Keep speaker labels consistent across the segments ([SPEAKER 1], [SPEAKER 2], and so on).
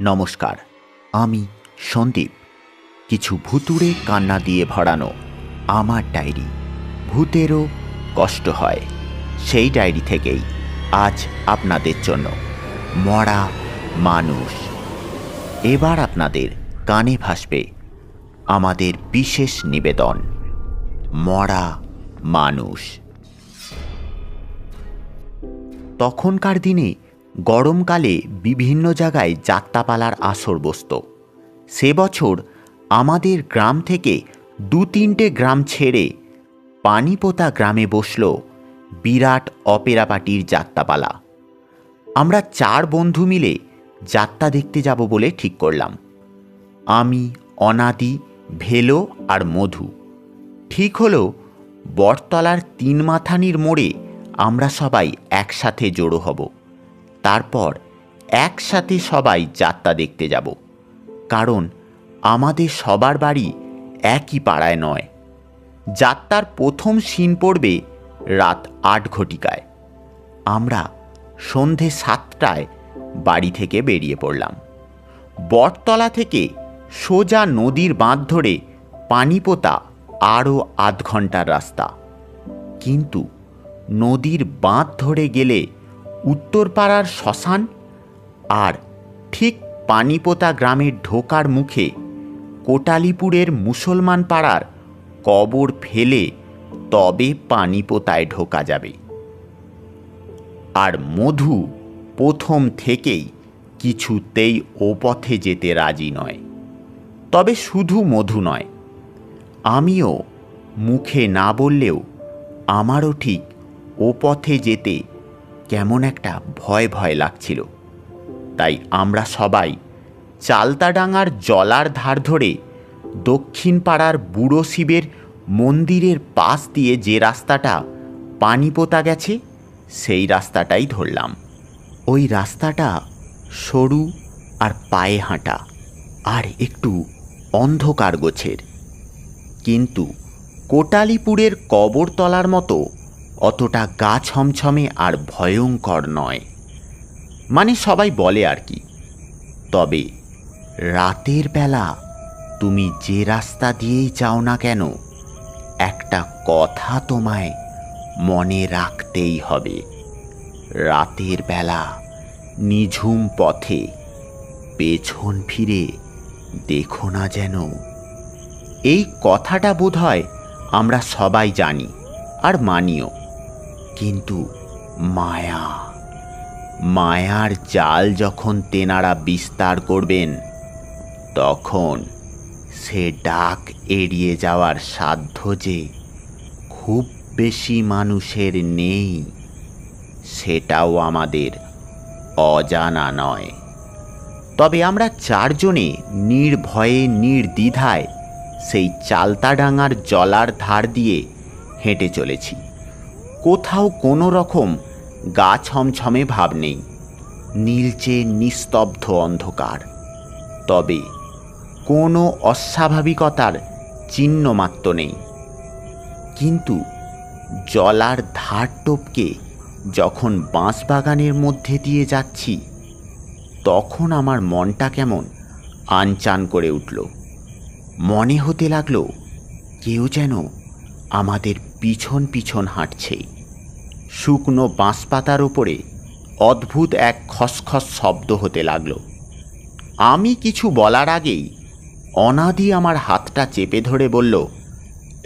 [SPEAKER 1] নমস্কার, আমি সন্দীপ। কিছু ভুতুড়ে কান্না দিয়ে ভরানো আমার ডায়েরি, ভূতেরও কষ্ট হয়, সেই ডায়েরি থেকেই আজ আপনাদের জন্য মরা মানুষ। এবার আপনাদের কানে ভাসবে আমাদের বিশেষ নিবেদন, মরা মানুষ। তখনকার দিনে গরমকালে বিভিন্ন জায়গায় যাত্রাপালার আসর বসত। সে বছর আমাদের গ্রাম থেকে 2-3টে গ্রাম ছেড়ে পানিপোতা গ্রামে বসল বিরাট অপেরা পার্টির যাত্রাপালা। আমরা 4 বন্ধু মিলে যাত্রা দেখতে যাব বলে ঠিক করলাম। আমি, অনাদি, ভেলো আর মধু। ঠিক হলো বটতলার 3 মাথানির মোড়ে আমরা সবাই একসাথে জড়ো হব। তারপর একসাথে সবাই যাত্রা দেখতে যাব, কারণ আমাদের সবার বাড়ি একই পাড়ায় নয়। যাত্রার প্রথম সিন পড়বে রাত 8 ঘটিকায়। আমরা সন্ধে 7টায় বাড়ি থেকে বেরিয়ে পড়লাম। বটতলা থেকে সোজা নদীর বাঁধ ধরে পানিপোতা আরও আধ ঘন্টার রাস্তা। কিন্তু নদীর বাঁধ ধরে গেলে উত্তরপাড়ার শ্মশান, আর ঠিক পানিপোতা গ্রামের ঢোকার মুখে কোটালীপুরের মুসলমান পাড়ার কবর ফেলে তবে পানিপোতায় ঢোকা যাবে। আর মধু প্রথম থেকেই কিছুতেই ও পথে যেতে রাজি নয়। তবে শুধু মধু নয়, আমিও মুখে না বললেও আমারও ঠিক ও পথে যেতে কেমন একটা ভয় ভয় লাগছিল। তাই আমরা সবাই চালতাডাঙ্গার জলার ধার ধরে দক্ষিণ পাড়ার বুড়ো শিবের মন্দিরের পাশ দিয়ে যে রাস্তাটা পানিপোতা গেছে সেই রাস্তাটাই ধরলাম। ওই রাস্তাটা সরু আর পায়ে হাঁটা, আর একটু অন্ধকার গোছের। কিন্তু কোটালীপুরের কবরতলার মতো অতটা গা ছমছমে আর ভয়ঙ্কর নয়, মানে সবাই বলে আর কি। তবে রাতের বেলা তুমি যে রাস্তা দিয়েই যাও না কেন, একটা কথা তোমায় মনে রাখতেই হবে। রাতের বেলা নিঝুম পথে পেছন ফিরে দেখো না যেন। এই কথাটা বোধহয় আমরা সবাই জানি আর মানিও, কিন্তু মায়ার জাল যখন তেনারা বিস্তার করবেন, তখন সে ডাক এড়িয়ে যাওয়ার সাধ্য যে খুব বেশি মানুষের নেই, সেটাও আমাদের অজানা নয়। তবে আমরা 4 জনে নির্ভয়ে নির্দ্বিধায় সেই চালতাডাঙ্গার জলার ধার দিয়ে হেঁটে চলেছি। কোথাও কোনো রকম গা ছমছমে ভাব নেই, নীলচে নিস্তব্ধ অন্ধকার। তবে কোনো অস্বাভাবিকতার চিহ্ন মাত্র নেই। কিন্তু জলার ধার টপকে যখন বাঁশবাগানের মধ্যে দিয়ে যাচ্ছি, তখন আমার মনটা কেমন আনচান করে উঠল। মনে হতে লাগলো কেউ যেন আমাদের পিছন পিছন হাঁটছে। শুকনো বাঁশপাতার ওপরে অদ্ভুত এক খসখস শব্দ হতে লাগলো। আমি কিছু বলার আগেই অনাদি আমার হাতটা চেপে ধরে বলল,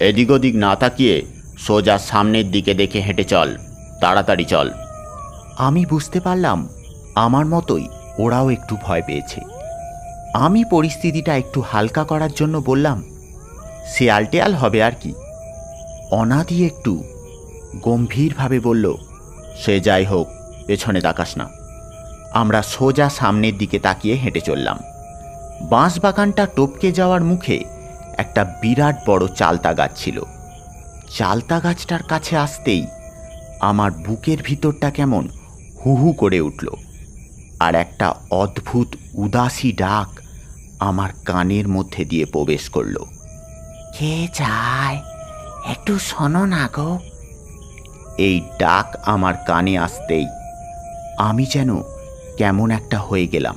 [SPEAKER 1] এদিক ওদিক না তাকিয়ে সোজা সামনের দিকে দেখে হেঁটে চল, তাড়াতাড়ি চল। আমি বুঝতে পারলাম আমার মতোই ওরাও একটু ভয় পেয়েছে। আমি পরিস্থিতিটা একটু হালকা করার জন্য বললাম, শেয়াল টেয়াল হবে আর কি। অনাদি একটু গম্ভীরভাবে বলল, সে যাই হোক, পেছনে তাকাস না। আমরা সোজা সামনের দিকে তাকিয়ে হেঁটে চললাম। বাঁশবাগানটা টপকে যাওয়ার মুখে একটা বিরাট বড় চালতা গাছ ছিল। চালতা গাছটার কাছে আসতেই আমার বুকের ভিতরটা কেমন হু হু করে উঠল, আর একটা অদ্ভুত উদাসী ডাক আমার কানের মধ্যে দিয়ে প্রবেশ করল। কে যায়, একটু শোনো না গো। এই ডাক আমার কানে আসতেই আমি যেন কেমন একটা হয়ে গেলাম।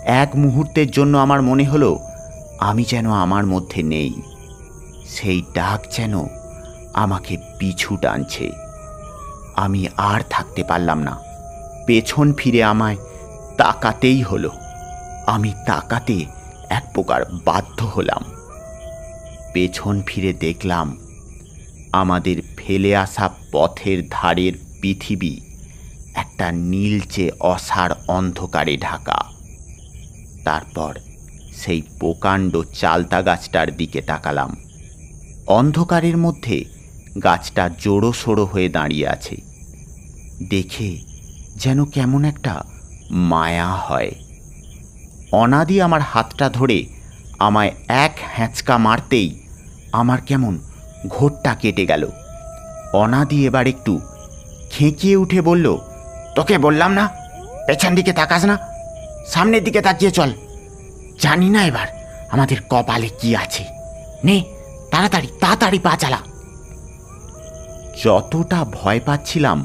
[SPEAKER 1] এক মুহূর্তের জন্য আমার মনে হলো আমি যেন আমার মধ্যে নেই। সেই ডাক যেন আমাকে পিছু টানছে। আমি আর থাকতে পারলাম না। পেছন ফিরে আমায় তাকাতেই হলো। আমি তাকাতে এক প্রকার বাধ্য হলাম। পেছন ফিরে দেখলাম আমাদের ফেলে আসা পথের ধারের পৃথিবী একটা নীলচে অসার অন্ধকারে ঢাকা। তারপর সেই প্রকাণ্ড চালতা গাছটার দিকে তাকালাম। অন্ধকারের মধ্যে গাছটা জোড়ো সোড়ো হয়ে দাঁড়িয়ে আছে। দেখে যেন কেমন একটা মায়া হয়। অনাদি আমার হাতটা ধরে আমায় এক হ্যাঁচকা মারতেই আমার কেমন ঘোরটা কেটে গেল। অনাদি এবার একটু খেঁকিয়ে উঠে বলল, তোকে বললাম না পেছন দিকে তাকাস না, সামনের দিকে তাকিয়ে চল। জানি না এবার আমাদের কপালে কি আছে। নে তাড়াতাড়ি তাড়াতাড়ি পা চালা। যতটা ভয় পাচ্ছিলাম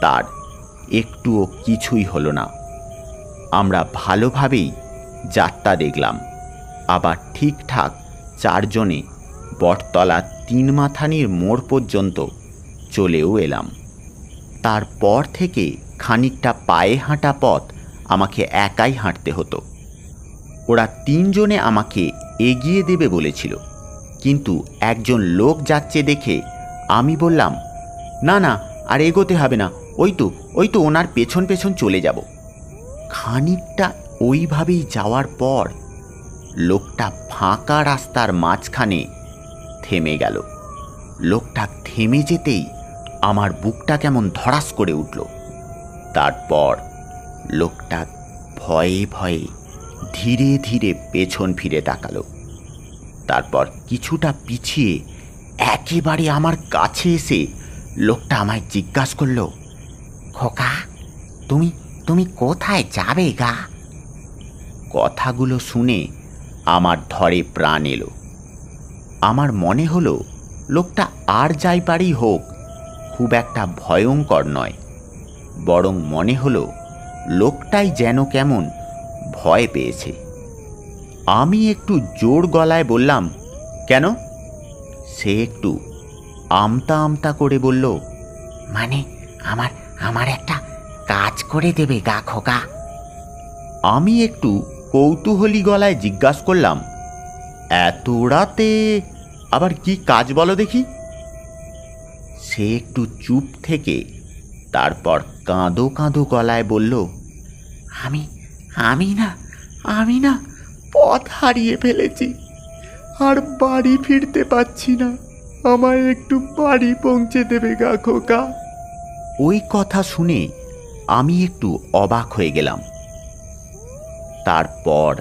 [SPEAKER 1] তার একটুও কিছুই হলো না। আমরা ভালোভাবেই যাত্রা দেখলাম। আবার ঠিকঠাক চারজনে বটতলা তিনমাথানির মোড় পর্যন্ত চলেও এলাম। তারপর থেকে খানিকটা পায়ে হাঁটা পথ আমাকে একাই হাঁটতে হতো। ওরা তিনজনে আমাকে এগিয়ে দেবে বলেছিল, কিন্তু একজন লোক যাচ্ছে দেখে আমি বললাম, না না আর এগোতে হবে না, ওই তো ওনার পেছন পেছন চলে যাব। খানিকটা ওইভাবেই যাওয়ার পর লোকটা ফাঁকা রাস্তার মাঝখানে থেমে গেল। লোকটা থেমে যেতেই আমার বুকটা কেমন ধড়াস করে উঠল। তারপর লোকটা ভয়ে ভয়ে ধীরে ধীরে পেছন ফিরে তাকালো। তারপর কিছুটা পিছিয়ে একেবারে আমার কাছে এসে লোকটা আমায় জিজ্ঞাসা করলো, খোকা তুমি তুমি কোথায় যাবে গা? কথাগুলো শুনে আমার ধরে প্রাণ এলো। আমার মনে হলো লোকটা আর যাই পারি হোক খুব একটা ভয়ঙ্কর নয়, বরং মনে হলো লোকটাই যেন কেমন ভয় পেয়েছে। আমি একটু জোর গলায় বললাম, কেন? সে একটু আমতা আমতা করে বলল, মানে আমার আমার একটা কাজ করে দেবে গা খোকা। আমি একটু কৌতূহলী গলায় জিজ্ঞাসা করলাম, এত রাতে আবার কি কাজ বলো দেখি? সে একটু চুপ থেকে তারপর কাঁদো কাঁদো গলায় বলল, আমি না পথ হারিয়ে ফেলেছি, আর বাড়ি ফিরতে পারছি না, আমায় একটু বাড়ি পৌঁছে দেবে গা খোকা। ওই কথা শুনে আমি একটু অবাক হয়ে গেলাম। তারপর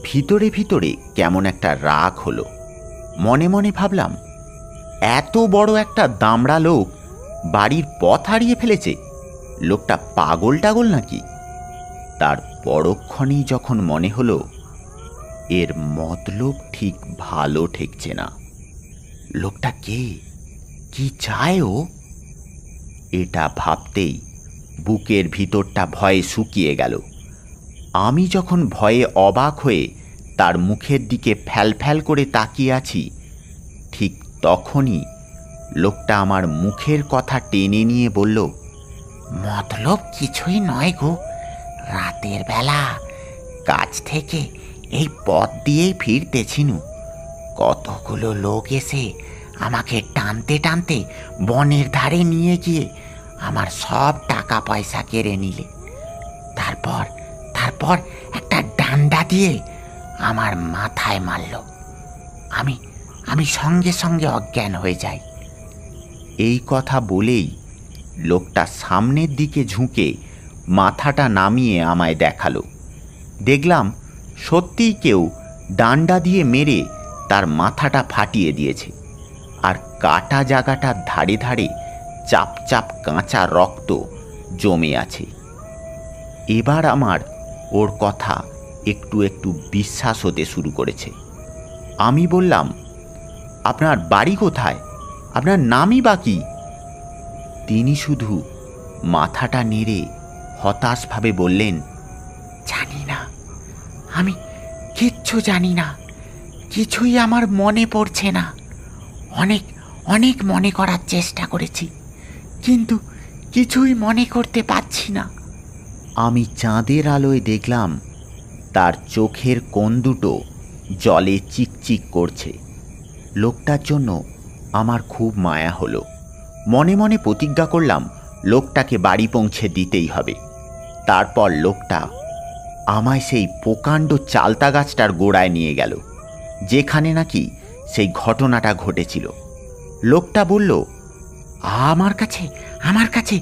[SPEAKER 1] ভিতরে ভিতরে কেমন একটা রাগ হলো। মনে মনে ভাবলাম, এত বড় একটা দামড়া লোক বাড়ির পথ হারিয়ে ফেলেছে, লোকটা পাগল টাগল নাকি? তার পরক্ষণেই যখন মনে হলো এর মতলব ঠিক ভালো ঠেকছে না। লোকটা কে, কি চায় ও? এটা ভাবতেই বুকের ভিতরটা ভয়ে শুকিয়ে গেল। আমি যখন ভয়ে অবাক হয়ে তার মুখের দিকে ফ্যাল ফ্যাল করে তাকিয়ে আছি, ঠিক তখনই লোকটা আমার মুখের কথা টেনে নিয়ে বলল, মতলব কিছুই নয় গো, রাতের বেলা কাজ থেকে এই পথ দিয়েই ফিরতেছিনু, কতগুলো লোক এসে আমাকে টানতে টানতে বনের ধারে নিয়ে গিয়ে আমার সব টাকা পয়সা কেড়ে নিলে। তারপর তারপর একটা ডান্ডা দিয়ে আমার মাথায় মারল। আমি সঙ্গে সঙ্গে অজ্ঞান হয়ে যাই। এই কথা বলেই লোকটা সামনের দিকে ঝুঁকে মাথাটা নামিয়ে আমায় দেখালো। দেখলাম সত্যিই কেউ ডান্ডা দিয়ে মেরে তার মাথাটা ফাটিয়ে দিয়েছে, আর কাটা জায়গাটার ধারে ধারে চাপ চাপ কাঁচা রক্ত জমে আছে। এবার আমার ওর কথা একটু একটু বিশ্বাস হতে শুরু করেছে। আমি বললাম, আপনার বাড়ি কোথায়, আপনার নামই বা কি? তিনি শুধু মাথাটা নেড়ে হতাশভাবে বললেন, জানি না,
[SPEAKER 2] আমি কিচ্ছু জানি না, কিছুই আমার মনে পড়ছে না। অনেক অনেক মনে করার চেষ্টা করেছি, কিন্তু কিছুই মনে করতে পারছি না।
[SPEAKER 1] আমি চাঁদের আলোয় দেখলাম তার চোখের কোণ দুটো জলে চিকচিক করছে। লোকটার জন্য আমার খুব মায়া হলো। মনে মনে প্রতিজ্ঞা করলাম লোকটাকে বাড়ি পৌঁছে দিতেই হবে। তারপর লোকটা আমায় সেই প্রকাণ্ড চালতা গাছটার গোড়ায় নিয়ে গেল, যেখানে নাকি সেই ঘটনাটা ঘটেছিল। লোকটা বলল,
[SPEAKER 2] আমার কাছে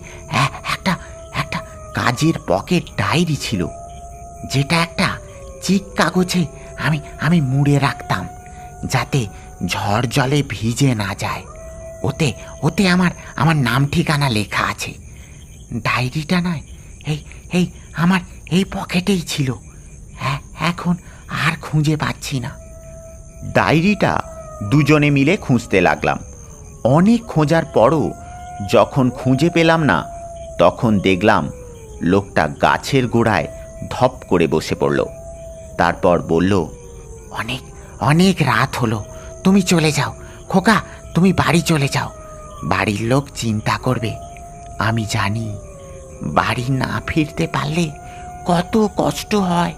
[SPEAKER 2] একটা একটা কাজের পকেট ডায়েরি ছিল, যেটা একটা চিক কাগজে আমি মুড়ে রাখতাম, যাতে ঝড় জলে ভিজে না যায়। ওতে ওতে আমার নাম ঠিকানা লেখা আছে। ডায়েরিটা নয়, এই আমার এই পকেটেই ছিল। এখন আর খুঁজে পাচ্ছি না।
[SPEAKER 1] ডায়েরিটা দুজনে মিলে খুঁজতে লাগলাম। অনেক খোঁজার পরও যখন খুঁজে পেলাম না, তখন দেখলাম লোকটা গাছের গোড়ায় ধপ করে বসে পড়ল। তারপর বলল,
[SPEAKER 2] অনেক অনেক রাত হলো, তুমি চলে যাও খোকা, তুমি বাড়ি চলে যাও। বাড়ির লোক চিন্তা করবে। আমি জানি বাড়ি না ফিরতে পারলে কত কষ্ট হয়।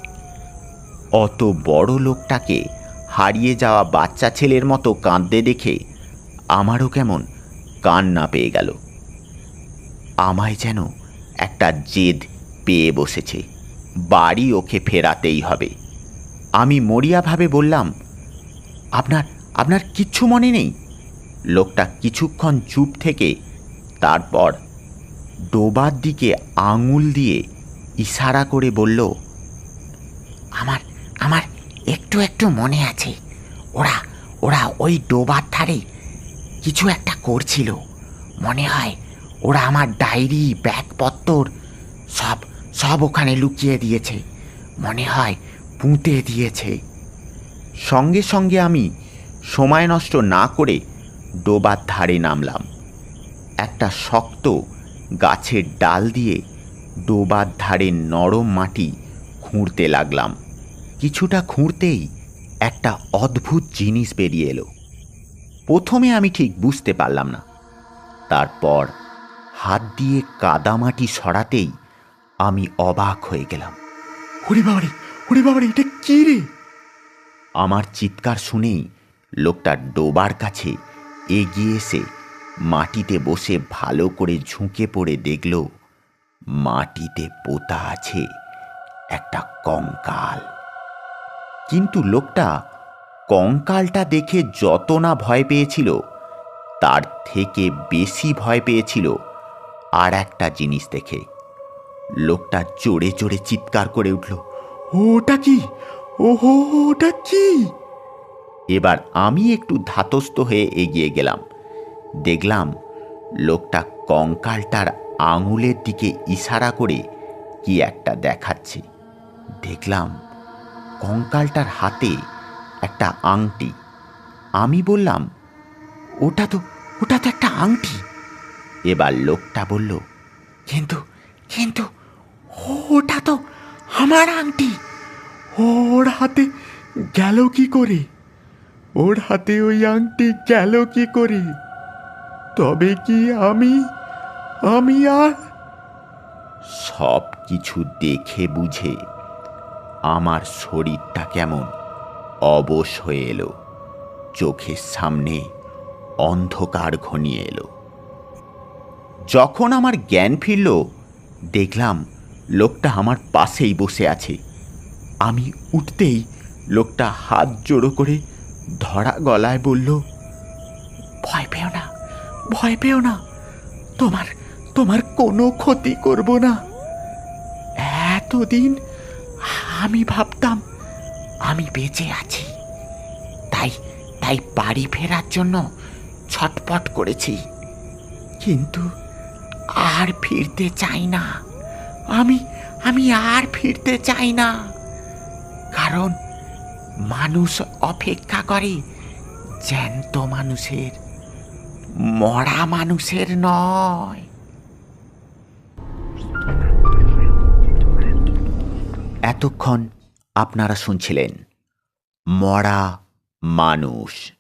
[SPEAKER 1] অত বড় লোকটাকে হারিয়ে যাওয়া বাচ্চা ছেলের মতো কাঁদতে দেখে আমারও কেমন কান্না পেয়ে গেল। আমায় যেন একটা জেদ পেয়ে বসেছে, বাড়ি ওকে ফেরাতেই হবে। আমি মরিয়াভাবে বললাম, আপনার কিচ্ছু মনে নেই? লোকটা কিছুক্ষণ চুপ থেকে তারপর ডোবার দিকে আঙুল দিয়ে ইশারা করে বলল,
[SPEAKER 2] আমার আমার একটু একটু মনে আছে। ওরা ওরা ওই ডোবার ধারে কিছু একটা করছিল। মনে হয় ওরা আমার ডায়েরি, ব্যাগপত্তর সব সব ওখানে লুকিয়ে দিয়েছে। মনে হয় পুঁতে দিয়েছে।
[SPEAKER 1] সঙ্গে সঙ্গে আমি সময় নষ্ট না করে ডোবার ধারে নামলাম। একটা শক্ত গাছের ডাল দিয়ে ডোবার ধারে নরম মাটি খুঁড়তে লাগলাম। কিছুটা খুঁড়তেই একটা অদ্ভুত জিনিস বেরিয়ে এলো। প্রথমে আমি ঠিক বুঝতে পারলাম না। তারপর হাত দিয়ে কাদামাটি সরাতেই আমি অবাক হয়ে গেলাম।
[SPEAKER 2] ওরে বাবারে, এটা কি রে?
[SPEAKER 1] আমার চিৎকার শুনেই লোকটা ডোবার কাছে এগিয়ে এসে মাটিতে বসে ভালো করে ঝুঁকে পড়ে দেখল মাটিতে পোতা আছে একটা কঙ্কাল। কিন্তু লোকটা কঙ্কালটা দেখে যত না ভয় পেয়েছিল, তার থেকে বেশি ভয় পেয়েছিল আর একটা জিনিস দেখে। লোকটা জোরে জোরে চিৎকার করে উঠল,
[SPEAKER 2] ওটা কি? ওহো, ওটা কি?
[SPEAKER 1] এবার আমি একটু ধাতস্থ হয়ে এগিয়ে গেলাম। দেখলাম লোকটা কঙ্কালটার আঙুলের দিকে ইশারা করে কি একটা দেখাচ্ছে। দেখলাম কঙ্কালটার হাতে একটা আংটি। আমি বললাম,
[SPEAKER 2] ওটা তো একটা আংটি।
[SPEAKER 1] এবার লোকটা বলল,
[SPEAKER 2] কিন্তু কিন্তু ওটা তো আমার আংটি। ওর হাতে গেল কি করে? ওর হাতে ওই আংটি গেল কি করে? তবে কি আমি আর?
[SPEAKER 1] সব কিছু দেখে বুঝে আমার শরীরটা কেমন অবশ হয়ে এলো। চোখের সামনে অন্ধকার ঘনিয়ে এলো। যখন আমার জ্ঞান ফিরল, দেখলাম লোকটা আমার পাশেই বসে আছে। আমি উঠতেই লোকটা হাত জোড়ো করে ধরা গলায় বলল,
[SPEAKER 2] ভয় পেও না, তোমার কোনো ক্ষতি করব না। এতদিন আমি ভাবতাম আমি বেঁচে আছি, তাই বাড়ি ফেরার জন্য ছটপট করেছি, কিন্তু আর ফিরতে চাই না। আমি আর ফিরতে চাই না, কারণ মানুষ অপেক্ষা করে জ্যান্ত মানুষের, মরা মানুষের নয়।
[SPEAKER 1] এতক্ষণ আপনারা শুনছিলেন মরা মানুষ।